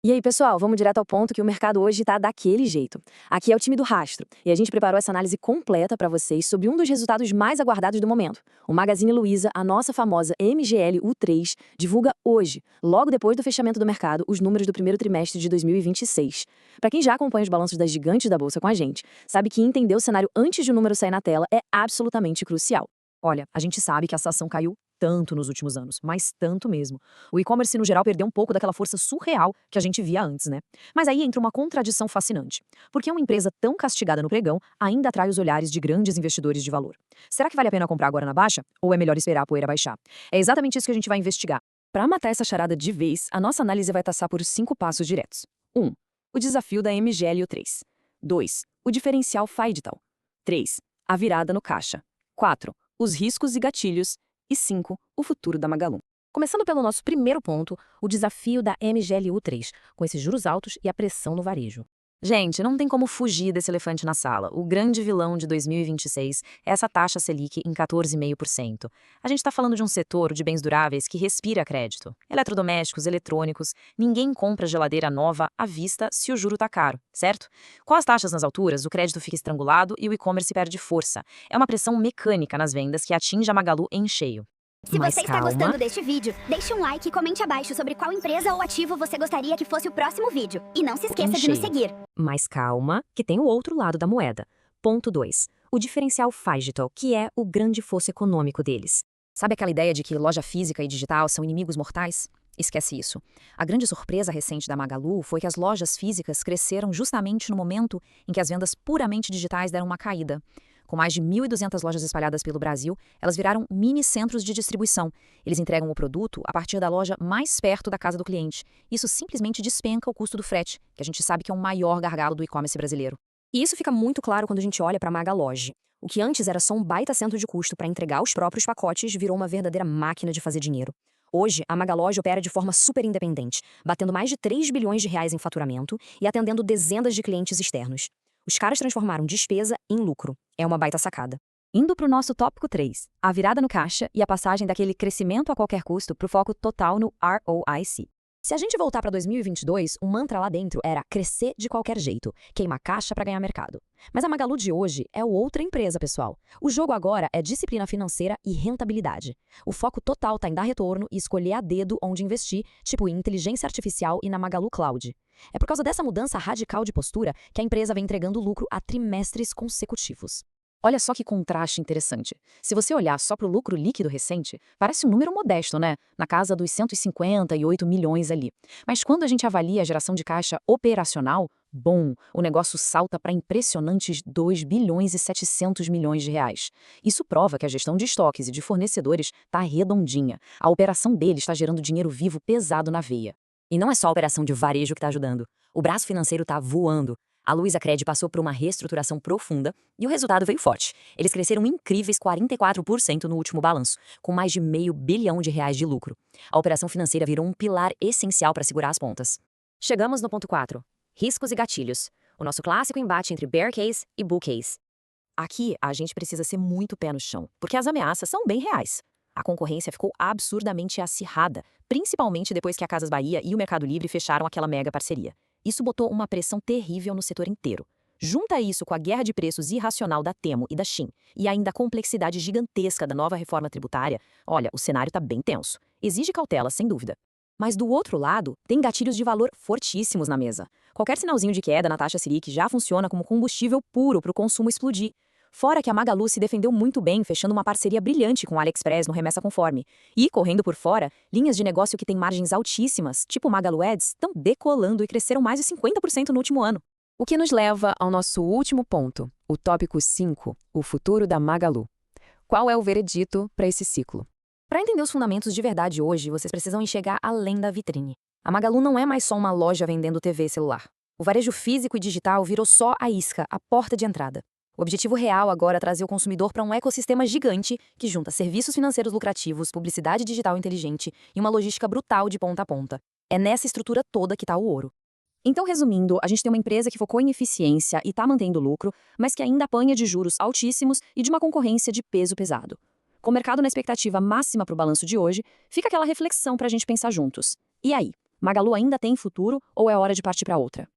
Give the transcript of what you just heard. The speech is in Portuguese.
E aí, pessoal, vamos direto ao ponto que o mercado hoje está daquele jeito. Aqui é o time do Rastro, e a gente preparou essa análise completa para vocês sobre um dos resultados mais aguardados do momento. O Magazine Luiza, a nossa famosa MGLU3, divulga hoje, logo depois do fechamento do mercado, os números do primeiro trimestre de 2026. Para quem já acompanha os balanços das gigantes da bolsa com a gente, sabe que entender o cenário antes de o número sair na tela é absolutamente crucial. Olha, a gente sabe que essa ação caiu tanto nos últimos anos, mas tanto mesmo. O e-commerce, no geral, perdeu um pouco daquela força surreal que a gente via antes, né? Mas aí entra uma contradição fascinante. Porque uma empresa tão castigada no pregão ainda atrai os olhares de grandes investidores de valor. Será que vale a pena comprar agora na baixa? Ou é melhor esperar a poeira baixar? É exatamente isso que a gente vai investigar. Para matar essa charada de vez, a nossa análise vai passar por 5 passos diretos. 1. O desafio da MGLO3. 2. O diferencial Fidital. 3. A virada no caixa. 4. Os riscos e gatilhos. E 5. O futuro da Magalu. Começando pelo nosso primeiro ponto, o desafio da MGLU3, com esses juros altos e a pressão no varejo. Gente, não tem como fugir desse elefante na sala. O grande vilão de 2026 é essa taxa Selic em 14,5%. A gente está falando de um setor de bens duráveis que respira crédito. Eletrodomésticos, eletrônicos, ninguém compra geladeira nova à vista se o juro está caro, certo? Com as taxas nas alturas, o crédito fica estrangulado e o e-commerce perde força. É uma pressão mecânica nas vendas que atinge a Magalu em cheio. Se Mas você está calma. gostando deste vídeo, deixe um like e comente abaixo sobre qual empresa ou ativo você gostaria que fosse o próximo vídeo. E não se esqueça de nos Cheio. seguir. Mas calma, que tem o outro lado da moeda. Ponto 2. O diferencial Fidital, que é o grande fosso econômico deles. Sabe aquela ideia de que loja física e digital são inimigos mortais? Esquece isso. A grande surpresa recente da Magalu foi que as lojas físicas cresceram justamente no momento em que as vendas puramente digitais deram uma caída. Com mais de 1.200 lojas espalhadas pelo Brasil, elas viraram mini centros de distribuição. Eles entregam o produto a partir da loja mais perto da casa do cliente. Isso simplesmente despenca o custo do frete, que a gente sabe que é o maior gargalo do e-commerce brasileiro. E isso fica muito claro quando a gente olha para a Magaloge. O que antes era só um baita centro de custo para entregar os próprios pacotes virou uma verdadeira máquina de fazer dinheiro. Hoje, a Magaloge opera de forma super independente, batendo mais de 3 bilhões de reais em faturamento e atendendo dezenas de clientes externos. Os caras transformaram despesa em lucro. É uma baita sacada. Indo para o nosso tópico 3, a virada no caixa e a passagem daquele crescimento a qualquer custo para o foco total no ROIC. Se a gente voltar para 2022, o mantra lá dentro era crescer de qualquer jeito, queimar caixa para ganhar mercado. Mas a Magalu de hoje é outra empresa, pessoal. O jogo agora é disciplina financeira e rentabilidade. O foco total está em dar retorno e escolher a dedo onde investir, tipo em inteligência artificial e na Magalu Cloud. É por causa dessa mudança radical de postura que a empresa vem entregando lucro a trimestres consecutivos. Olha só que contraste interessante. Se você olhar só para o lucro líquido recente, parece um número modesto, né? Na casa dos 158 milhões ali. Mas quando a gente avalia a geração de caixa operacional, bom, o negócio salta para impressionantes 2 bilhões e 700 milhões de reais. Isso prova que a gestão de estoques e de fornecedores está redondinha. A operação deles está gerando dinheiro vivo pesado na veia. E não é só a operação de varejo que está ajudando. O braço financeiro está voando. A Luizacred passou por uma reestruturação profunda e o resultado veio forte. Eles cresceram incríveis 44% no último balanço, com mais de R$500 bilhão de lucro. A operação financeira virou um pilar essencial para segurar as pontas. Chegamos no ponto 4. Riscos e gatilhos. O nosso clássico embate entre bear case e bull case. Aqui, a gente precisa ser muito pé no chão, porque as ameaças são bem reais. A concorrência ficou absurdamente acirrada, principalmente depois que a Casas Bahia e o Mercado Livre fecharam aquela mega parceria. Isso botou uma pressão terrível no setor inteiro. Junta isso com a guerra de preços irracional da Temu e da Shein, e ainda a complexidade gigantesca da nova reforma tributária, olha, o cenário está bem tenso. Exige cautela, sem dúvida. Mas do outro lado, tem gatilhos de valor fortíssimos na mesa. Qualquer sinalzinho de queda na taxa Selic já funciona como combustível puro para o consumo explodir. Fora que a Magalu se defendeu muito bem, fechando uma parceria brilhante com a AliExpress no Remessa Conforme. E, correndo por fora, linhas de negócio que têm margens altíssimas, tipo Magalu Ads, estão decolando e cresceram mais de 50% no último ano. O que nos leva ao nosso último ponto, o tópico 5, o futuro da Magalu. Qual é o veredito para esse ciclo? Para entender os fundamentos de verdade hoje, vocês precisam enxergar além da vitrine. A Magalu não é mais só uma loja vendendo TV e celular. O varejo físico e digital virou só a isca, a porta de entrada. O objetivo real agora é trazer o consumidor para um ecossistema gigante que junta serviços financeiros lucrativos, publicidade digital inteligente e uma logística brutal de ponta a ponta. É nessa estrutura toda que está o ouro. Então, resumindo, a gente tem uma empresa que focou em eficiência e está mantendo lucro, mas que ainda apanha de juros altíssimos e de uma concorrência de peso pesado. Com o mercado na expectativa máxima para o balanço de hoje, fica aquela reflexão para a gente pensar juntos. E aí? Magalu ainda tem futuro ou é hora de partir para outra?